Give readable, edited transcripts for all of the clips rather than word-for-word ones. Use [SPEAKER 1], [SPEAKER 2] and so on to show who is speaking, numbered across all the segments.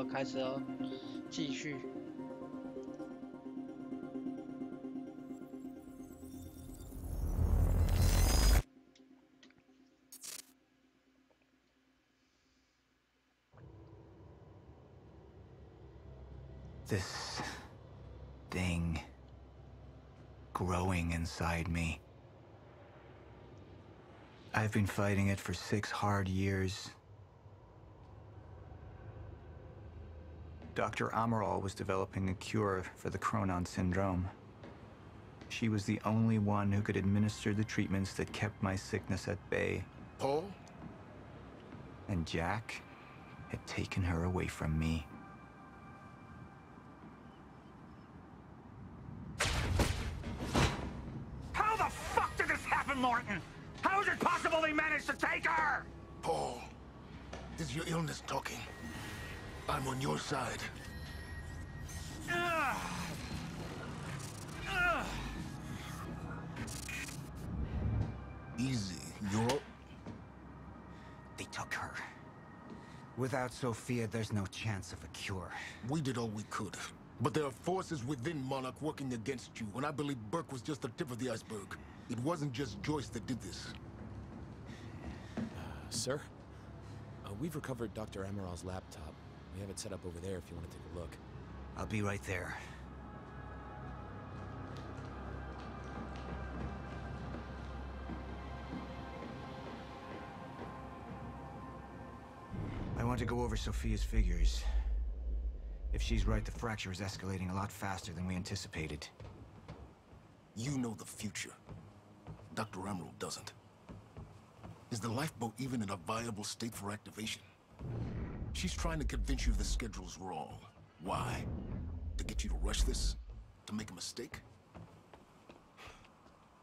[SPEAKER 1] 开始要继续。
[SPEAKER 2] This thing growing inside me. I've been fighting it for 6 hard years. Dr. Amaral was developing a cure for the Cronon syndrome. She was the only one who could administer the treatments that kept my sickness at bay.
[SPEAKER 3] Paul?
[SPEAKER 2] And Jack had taken her away from me.
[SPEAKER 4] How the fuck did this happen, Martin? How is it possible they managed to take her?
[SPEAKER 3] Paul, this is your illness talking. I'm on your side. Easy, you're...
[SPEAKER 2] They took her. Without Sophia, there's no chance of a cure.
[SPEAKER 3] We did all we could. But there are forces within Monarch working against you, and I believe Burke was just the tip of the iceberg. It wasn't just Joyce that did this.
[SPEAKER 5] Sir? We've recovered Dr. Amaral's laptop. We have it set up over there if you want to take a look.
[SPEAKER 2] I'll be right there. I want to go over Sophia's figures. If she's right, the fracture is escalating a lot faster than we anticipated.
[SPEAKER 3] You know the future. Dr. Amaral doesn't. Is the lifeboat even in a viable state for activation? She's trying to convince you the schedule's wrong. Why? To get you to rush this? To make a mistake?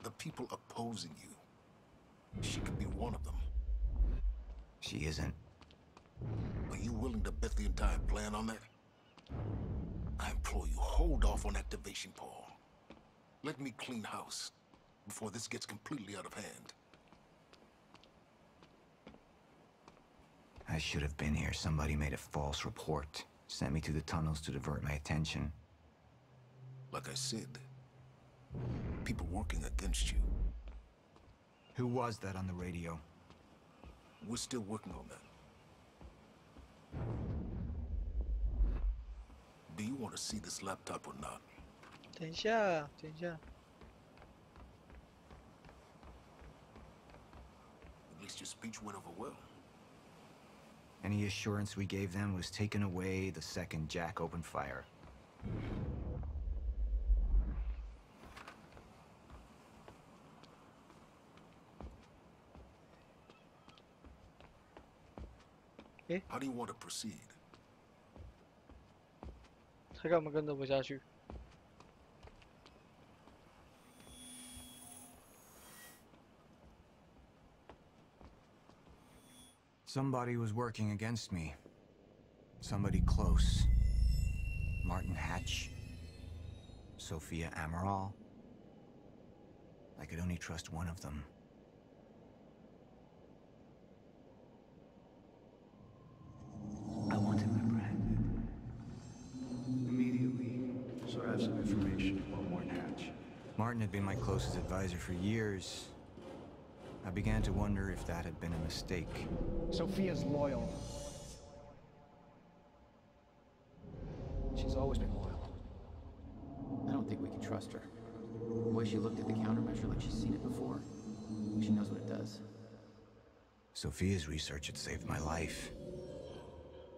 [SPEAKER 3] The people opposing you. She could be one of them.
[SPEAKER 2] She isn't.
[SPEAKER 3] Are you willing to bet the entire plan on that? I implore you, hold off on activation, Paul. Let me clean house before this gets completely out of hand.
[SPEAKER 2] I should have been here. Somebody made a false report. Sent me to the tunnels to divert my attention.
[SPEAKER 3] Like I said, people working against you.
[SPEAKER 2] Who was that on the radio?
[SPEAKER 3] We're still working on that. Do you want to see this laptop or not?
[SPEAKER 1] 等一下，等一下。
[SPEAKER 3] At least your speech went over well.
[SPEAKER 2] Any assurance we gave them was taken away the second Jack opened fire.
[SPEAKER 3] How do you want to proceed?
[SPEAKER 1] 他干嘛跟着不下去？
[SPEAKER 2] Somebody was working against me. Somebody close. Martin Hatch. Sophia Amaral. I could only trust one of them. I wanted my brand. Immediately. So I have some information about Martin Hatch. Martin had been my closest advisor for years. I began to wonder if that had been a mistake.
[SPEAKER 6] Sophia's loyal.
[SPEAKER 7] She's always been loyal. I don't think we can trust her. The way she looked at the countermeasure like she's seen it before. She knows what it does.
[SPEAKER 2] Sophia's research had saved my life.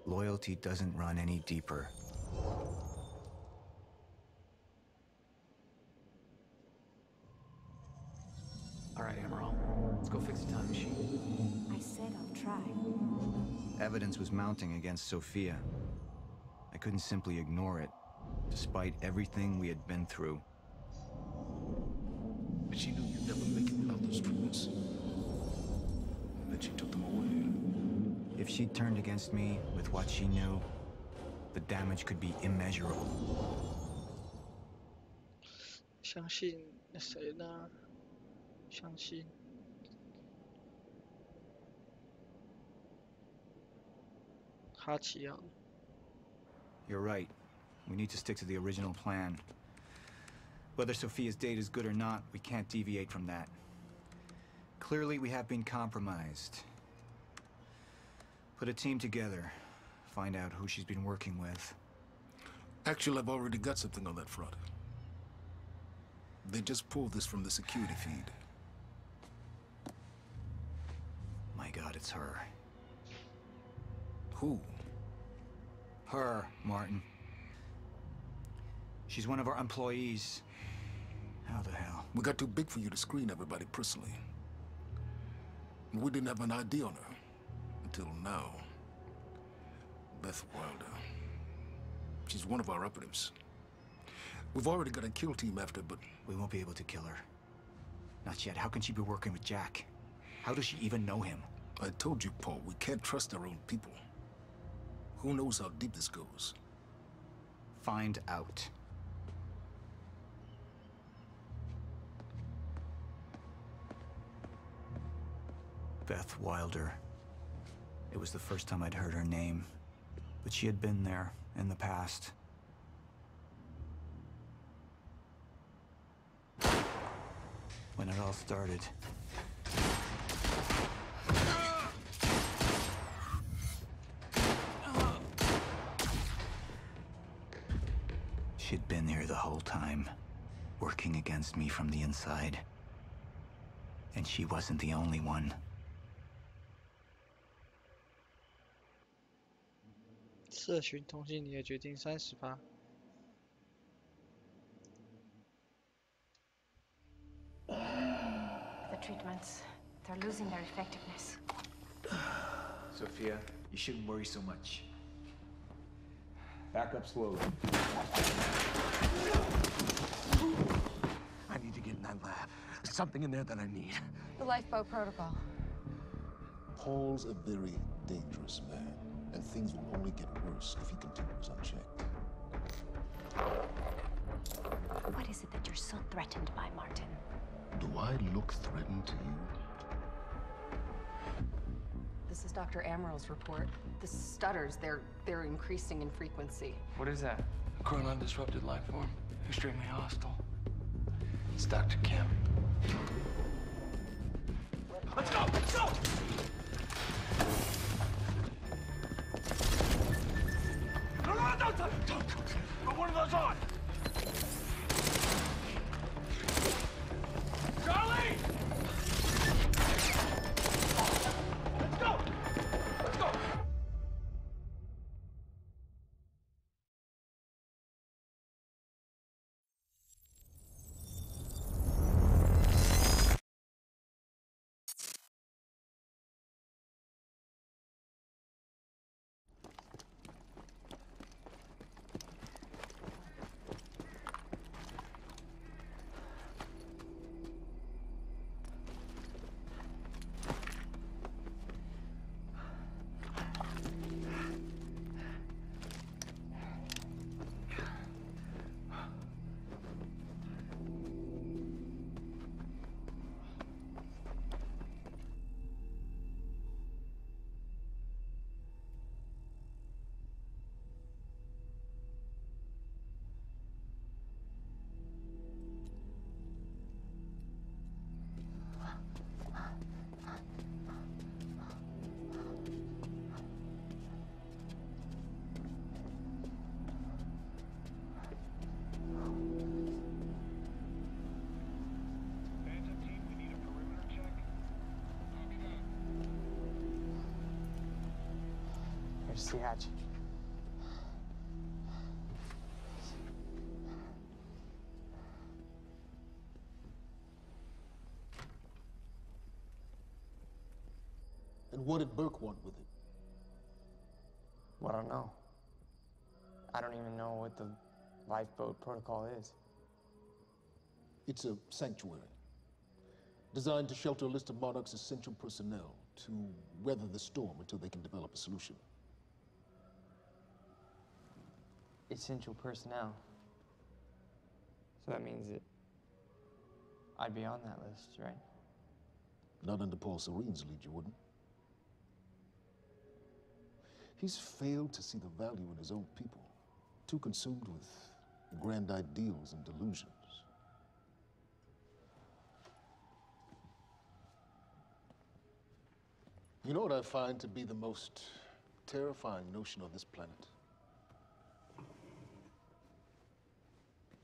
[SPEAKER 2] Loyalty doesn't run any deeper.
[SPEAKER 7] All right, Amaral. Let's go fix the time machine.
[SPEAKER 8] I said I'll try.
[SPEAKER 2] Evidence was mounting against Sophia. I couldn't simply ignore it, despite everything we had been through.
[SPEAKER 3] But she knew you'd never make it without those treatments. And then she took them away.
[SPEAKER 2] If she turned against me with what she knew, the damage could be immeasurable.
[SPEAKER 1] 相信谁呢？相信。哈奇啊。
[SPEAKER 2] You're right. We need to stick to the original plan. Whether Sophia's date is good or not, we can't deviate from that. Clearly, we have been compromised. Put a team together. Find out who she's been working with.
[SPEAKER 3] Actually, I've already got something on that front. They just pulled this from the security feed.
[SPEAKER 2] My God, it's her.
[SPEAKER 3] Who?
[SPEAKER 2] Her, Martin. She's one of our employees. How the hell?
[SPEAKER 3] We got too big for you to screen everybody personally. We didn't have an ID on her. Until now. Beth Wilder. She's one of our operatives. We've already got a kill team after, but...
[SPEAKER 2] We won't be able to kill her. Not yet. How can she be working with Jack? How does she even know him?
[SPEAKER 3] I told you, Paul, we can't trust our own people. Who knows how deep this goes?
[SPEAKER 2] Find out. Beth Wilder. It was the first time I'd heard her name, but she had been there in the past. When it all started. She'd been here the whole time, working against me from the inside. And she wasn't the only one.
[SPEAKER 1] 社群通信你的决定30%。
[SPEAKER 8] The treatments, they're losing their effectiveness.
[SPEAKER 9] Sophia, you shouldn't worry so much. Back up slowly.
[SPEAKER 3] I need to get in that lab. There's something in there that I need.
[SPEAKER 8] The lifeboat protocol.
[SPEAKER 3] Paul's a very dangerous man, and things will only get worse if he continues unchecked.
[SPEAKER 8] What is it that you're so threatened by, Martin?
[SPEAKER 3] Do I look threatened to you?
[SPEAKER 10] This is Dr. Amaril's report. The stutters, they're increasing in frequency.
[SPEAKER 11] What is that? Chronon disrupted life form. Extremely hostile. It's Dr. Kim. Let's go! Let's go! No, don't! Put one of those on! Charlie! Let's go! Let's go! Here's the hatch.
[SPEAKER 3] And what did Burke want with it?
[SPEAKER 11] Well, I don't know. I don't even know what the lifeboat protocol is.
[SPEAKER 3] It's a sanctuary. Designed to shelter a list of Monarch's essential personnel to weather the storm until they can develop a solution.
[SPEAKER 11] Essential personnel. So that means that I'd be on that list, right?
[SPEAKER 3] Not under Paul Serene's lead, you wouldn't. He's failed to see the value in his own people. too consumed with grand ideals and delusions. You know what I find to be the most terrifying notion on this planet?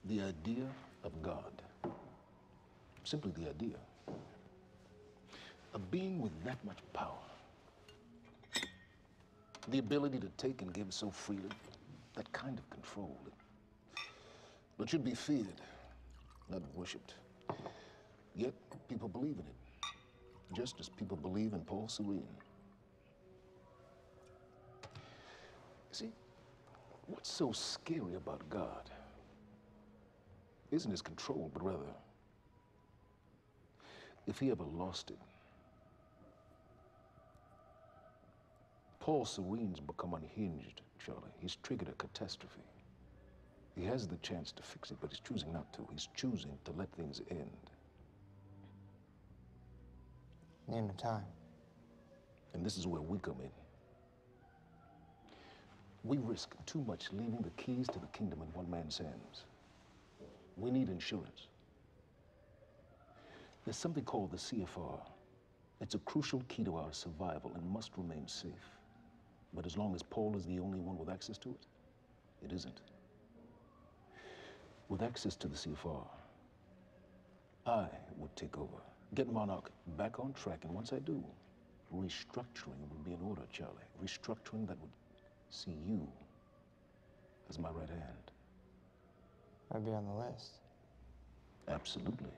[SPEAKER 3] The idea of God. Simply the idea. A being with that much power. The ability to take and give so freely. That kind of control. It should be feared, not worshipped. Yet, people believe in it. Just as people believe in Paul Serene. See, what's so scary about God isn't his control, but rather, if he ever lost it. Paul Serene's become unhinged, Charlie. He's triggered a catastrophe. He has the chance to fix it, but he's choosing not to. He's choosing to let things end.
[SPEAKER 11] The end of time.
[SPEAKER 3] And this is where we come in. We risk too much leaving the keys to the kingdom in one man's hands. We need insurance. There's something called the CFR. It's a crucial key to our survival and must remain safe. But as long as Paul is the only one with access to it, it isn't. With access to the CFR, I would take over, get Monarch back on track, and once I do, restructuring would be in order, Charlie. Restructuring that would see you as my right hand.
[SPEAKER 11] I'd be on the list.
[SPEAKER 3] Absolutely.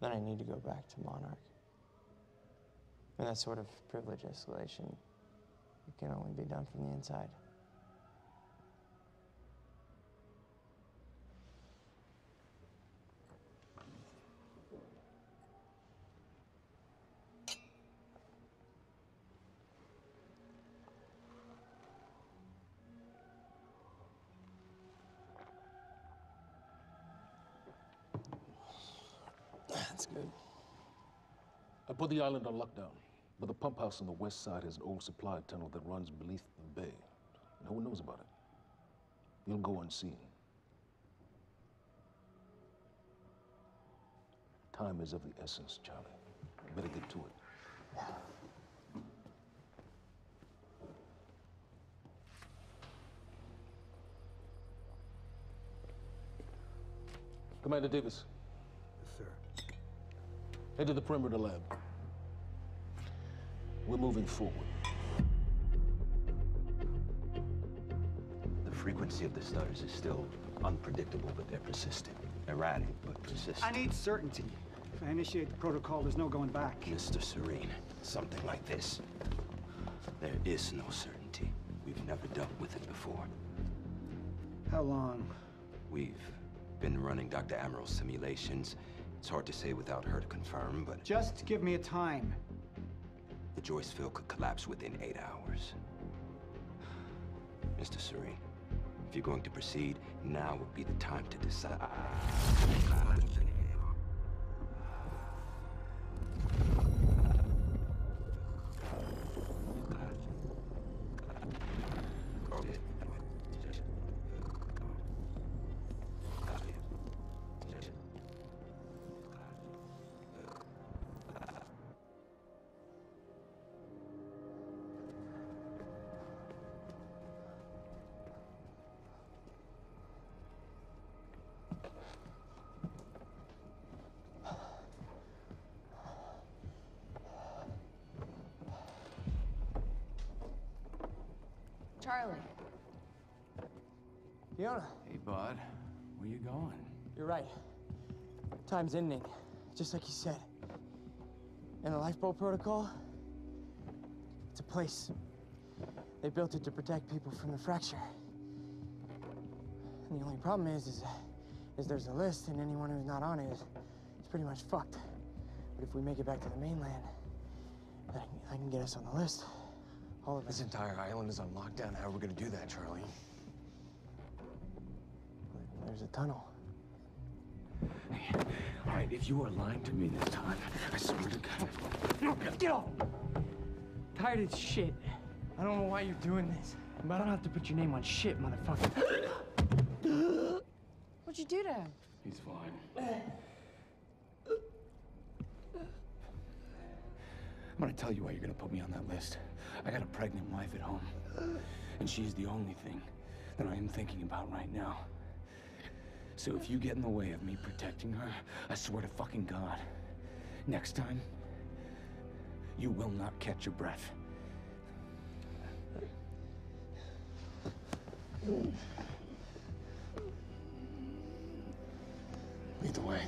[SPEAKER 11] Then I need to go back to Monarch. And that sort of privilege escalation, it can only be done from the inside. That's good.
[SPEAKER 3] I put the island on lockdown, but the pump house on the west side has an old supply tunnel that runs beneath the bay. No one knows about it. You'll go unseen. Time is of the essence, Charlie. You better get to it. Commander Davis.
[SPEAKER 12] Yes, sir.
[SPEAKER 3] Head to the perimeter lab. We're moving forward.
[SPEAKER 13] The frequency of the stutters is still unpredictable, but they're persistent. Erratic, but persistent.
[SPEAKER 6] I need certainty. If I initiate the protocol, there's no going back.
[SPEAKER 13] Mr. Serene, something like this. There is no certainty. We've never dealt with it before.
[SPEAKER 6] How long?
[SPEAKER 13] We've been running Dr. Amaril's simulations. It's hard to say without her to confirm, but...
[SPEAKER 6] Just give me a time.
[SPEAKER 13] The Joyce field could collapse within 8 hours. Mr. Serene, if you're going to proceed, now would be the time to decide.
[SPEAKER 10] Charlie.
[SPEAKER 11] Fiona.
[SPEAKER 14] Hey, bud. Where you going?
[SPEAKER 11] You're right. Time's ending, just like you said. And the lifeboat protocol? It's a place. They built it to protect people from the fracture. And the only problem is there's a list, and anyone who's not on it is pretty much fucked. But if we make it back to the mainland, I can get us on the list. All of us.
[SPEAKER 14] This entire island is on lockdown. How are we gonna do that, Charlie?
[SPEAKER 11] There's a tunnel.
[SPEAKER 14] All right, if you are lying to me this time, I swear to God. Get off!
[SPEAKER 11] Tired of shit. I don't know why you're doing this, but I don't have to put your name on shit, motherfucker.
[SPEAKER 10] What'd you do to him?
[SPEAKER 14] He's fine. I'm gonna tell you why you're gonna put me on that list. I got a pregnant wife at home, and she's the only thing that I am thinking about right now. So if you get in the way of me protecting her, I swear to fucking God, next time, you will not catch your breath. Lead the way.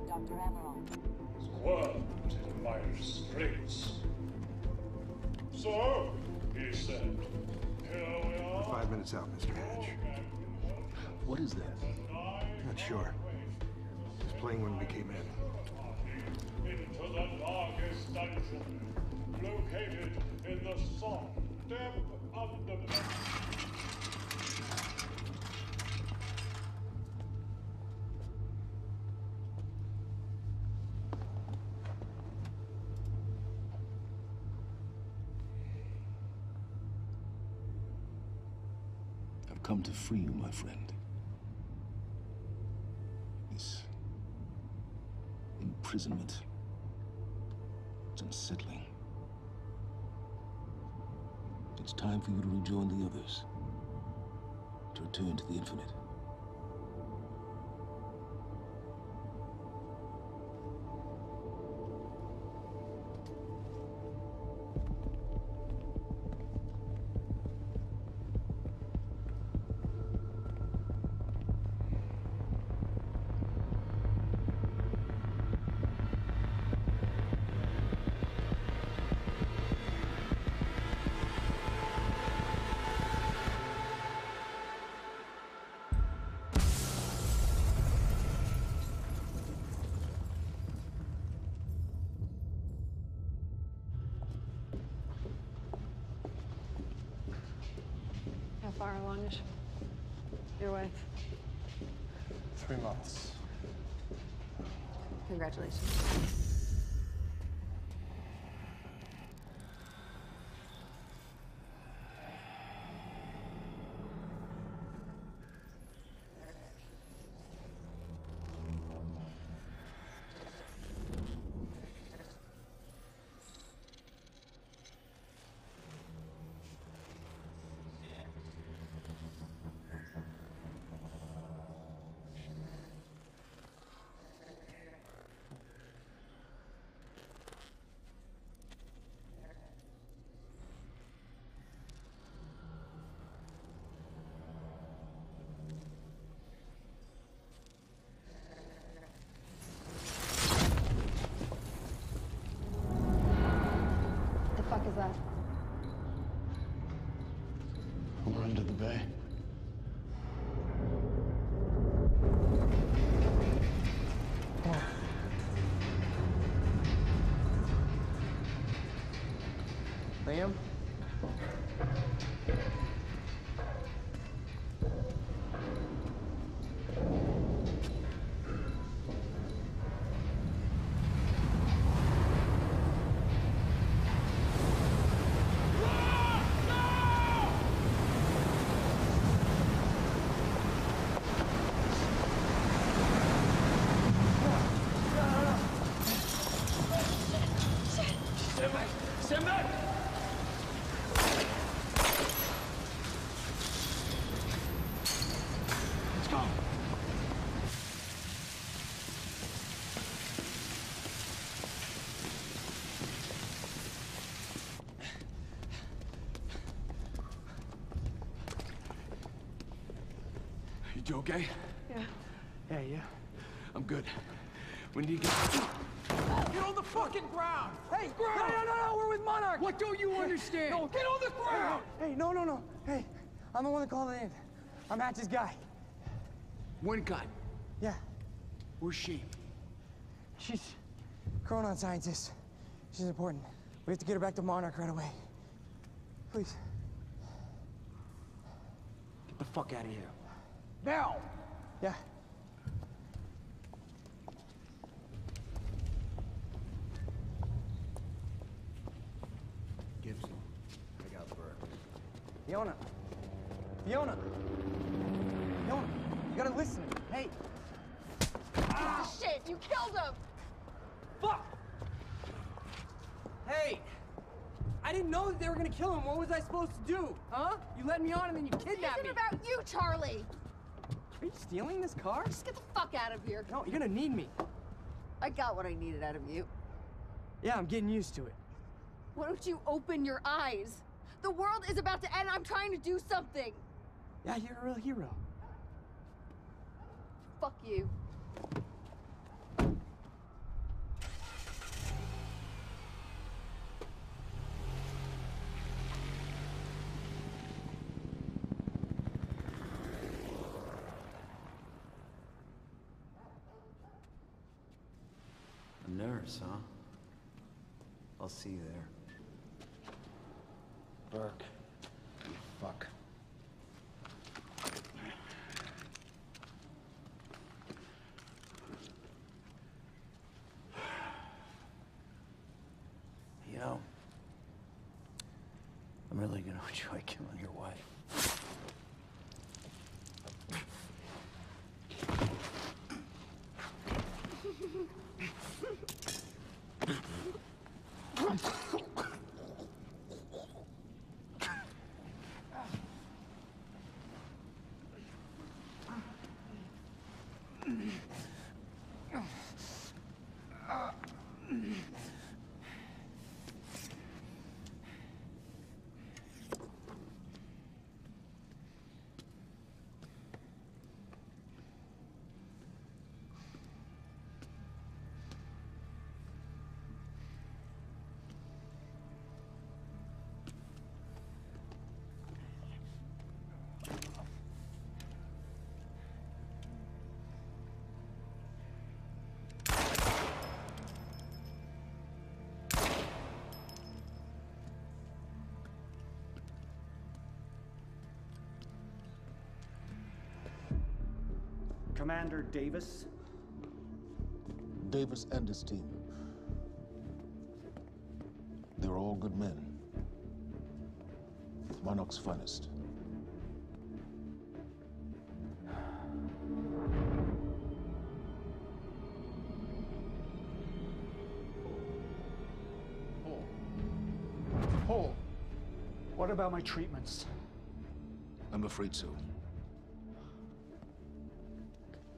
[SPEAKER 12] Dr. Emerald.
[SPEAKER 15] Squirmed in my restraints. So, he said, here we are.
[SPEAKER 16] 5 minutes out, Mr. Hatch.
[SPEAKER 3] What is that?
[SPEAKER 16] Not sure. Just playing when we came in.
[SPEAKER 15] Into the darkest dungeon, located in the soft depth of the
[SPEAKER 3] I've come to free you, my friend. This imprisonment, it's unsettling. It's time for you to rejoin the others, to return to the infinite.
[SPEAKER 10] How far along is your wife?
[SPEAKER 14] 3 months.
[SPEAKER 10] Congratulations. The fuck is that?
[SPEAKER 14] We're under the bay.
[SPEAKER 11] Liam?
[SPEAKER 14] You okay?
[SPEAKER 11] Yeah.
[SPEAKER 14] Yeah, yeah. I'm good. When do you get...
[SPEAKER 11] Get on the fucking ground! Hey! No, we're with Monarch!
[SPEAKER 14] What don't you understand?
[SPEAKER 11] No, get on the ground! Hey, no. Hey, I'm the one that called it in. I'm Hatch's guy.
[SPEAKER 14] One gun.
[SPEAKER 11] Yeah.
[SPEAKER 14] Where's she?
[SPEAKER 11] She's a chronon scientist. She's important. We have to get her back to Monarch right away. Please.
[SPEAKER 14] Get the fuck out of here.
[SPEAKER 11] Now! Yeah.
[SPEAKER 16] Gibson, I got Burke.
[SPEAKER 11] Fiona, you gotta listen. Hey.
[SPEAKER 10] Ah, shit! You killed him!
[SPEAKER 11] Fuck! Hey! I didn't know that they were gonna kill him. What was I supposed to do? Huh? You led me on and then you kidnapped me.
[SPEAKER 10] This isn't about you, Charlie!
[SPEAKER 11] Are you stealing this car?
[SPEAKER 10] Just get the fuck out of here.
[SPEAKER 11] No, you're gonna need me.
[SPEAKER 10] I got what I needed out of you.
[SPEAKER 11] Yeah, I'm getting used to it.
[SPEAKER 10] Why don't you open your eyes? The world is about to end. I'm trying to do something.
[SPEAKER 11] Yeah, you're a real hero.
[SPEAKER 10] Fuck you.
[SPEAKER 9] A nurse, huh? I'll see you there.
[SPEAKER 16] Burke, you fuck.
[SPEAKER 9] You know, I'm really gonna enjoy killing your wife.
[SPEAKER 6] Commander Davis?
[SPEAKER 3] Davis and his team. They were all good men. Monarch's finest.
[SPEAKER 6] Paul, what about my treatments?
[SPEAKER 3] I'm afraid so.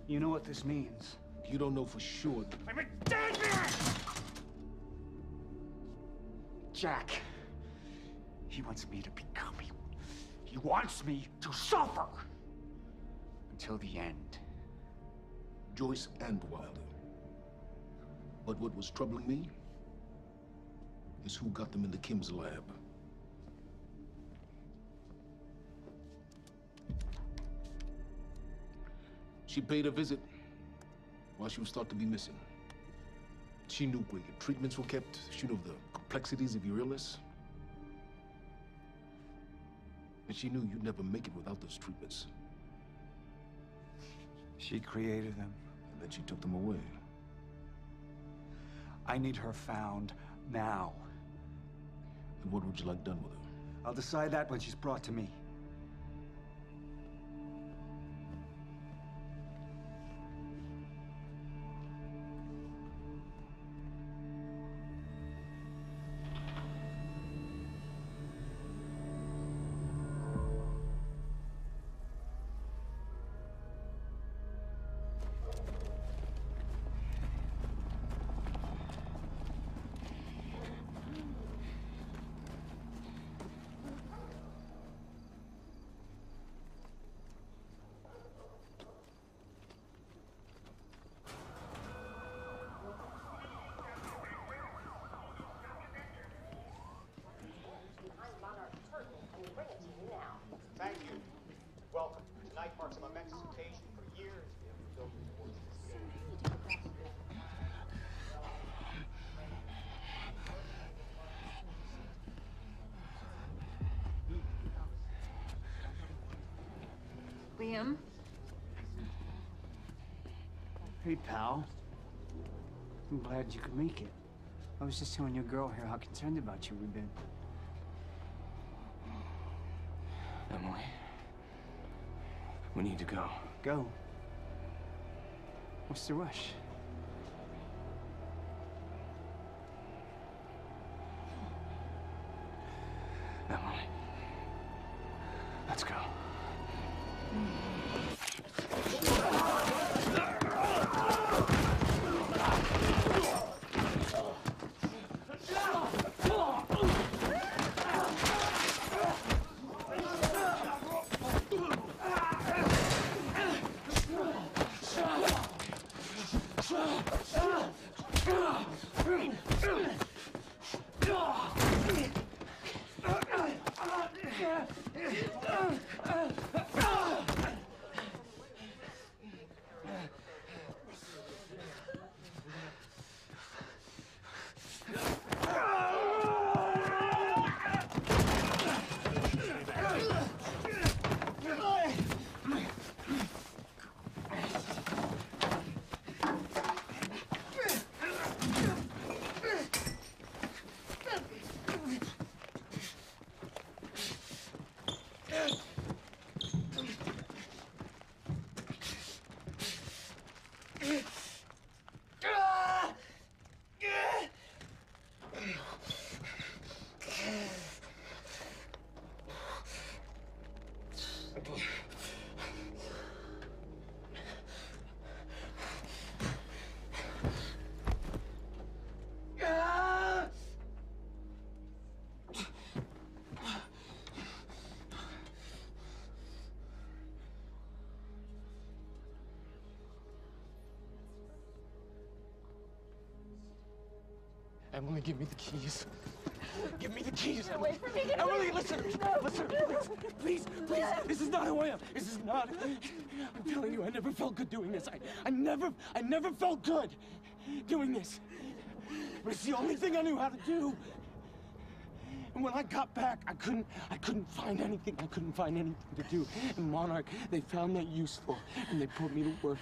[SPEAKER 6] You know what this means?
[SPEAKER 3] You don't know for sure.
[SPEAKER 6] I'm a dead man! Jack. He wants me to become him. He wants me to suffer. Until the end.
[SPEAKER 3] Joyce and Wilder. But what was troubling me is who got them into Kim's lab. She paid a visit while she was thought to be missing. She knew where your treatments were kept. She knew the complexities of your illness. And she knew you'd never make it without those treatments.
[SPEAKER 16] She created them.
[SPEAKER 3] And then she took them away.
[SPEAKER 16] I need her found now.
[SPEAKER 3] And what would you like done with her?
[SPEAKER 16] I'll decide that when she's brought to me.
[SPEAKER 10] Liam.
[SPEAKER 11] Hey, pal. I'm glad you could make it. I was just telling your girl here how concerned about you we've been.
[SPEAKER 14] Emily, we need to go.
[SPEAKER 11] Go? What's the rush?
[SPEAKER 14] Emily, let's go. Emily, give me the keys. Give me the keys.
[SPEAKER 17] Get away from me. Get
[SPEAKER 14] Emily,
[SPEAKER 17] away.
[SPEAKER 14] listen.
[SPEAKER 17] No.
[SPEAKER 14] Listen. Please, please. This is not who I am. This is not. I'm telling you, I never felt good doing this. I never felt good doing this. But it's the only thing I knew how to do. And when I got back, I couldn't find anything. I couldn't find anything to do. And Monarch, they found that useful, and they put me to work.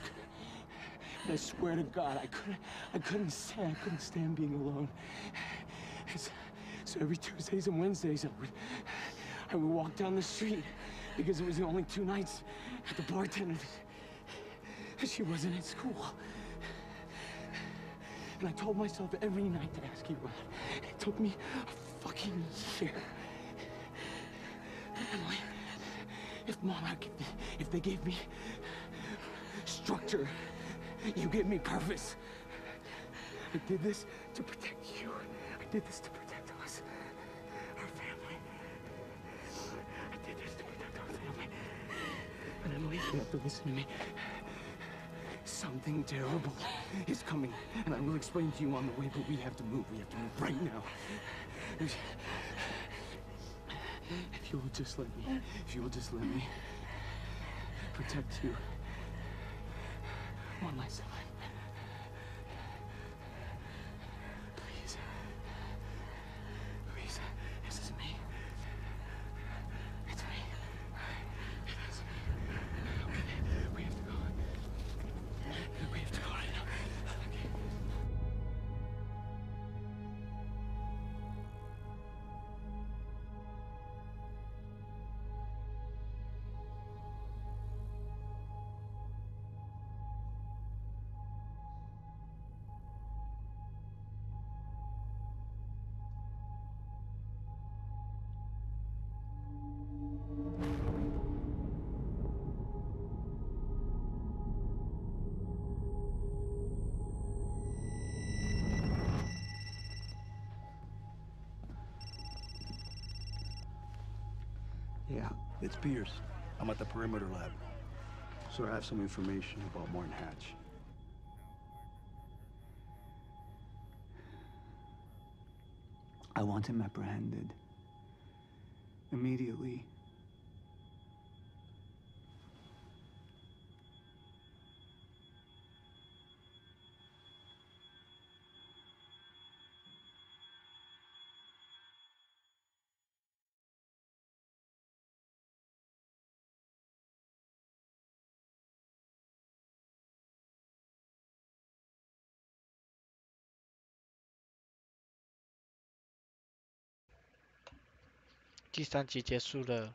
[SPEAKER 14] And I swear to God, I couldn't stand being alone. So every Tuesdays and Wednesdays, I would walk down the street because it was the only 2 nights at the bartender. She wasn't at school. And I told myself every night to ask you out. It took me a fucking year. Emily, if Monarch, if they gave me structure, you gave me purpose. I did this to protect you. I did this to protect us, our family. I did this to protect our family. And Emily, you have to listen to me. Something terrible is coming, and I will explain to you on the way, but we have to move. We have to move right now. If you will just let me protect you one last time. Please. Please. This is me. It's me. It is me. Okay. We have to go. We have to go right now. Okay.
[SPEAKER 16] Yeah, it's Pierce. I'm at the perimeter lab. So I have some information about Martin Hatch.
[SPEAKER 2] I want him apprehended. Immediately.
[SPEAKER 1] 第3集结束了。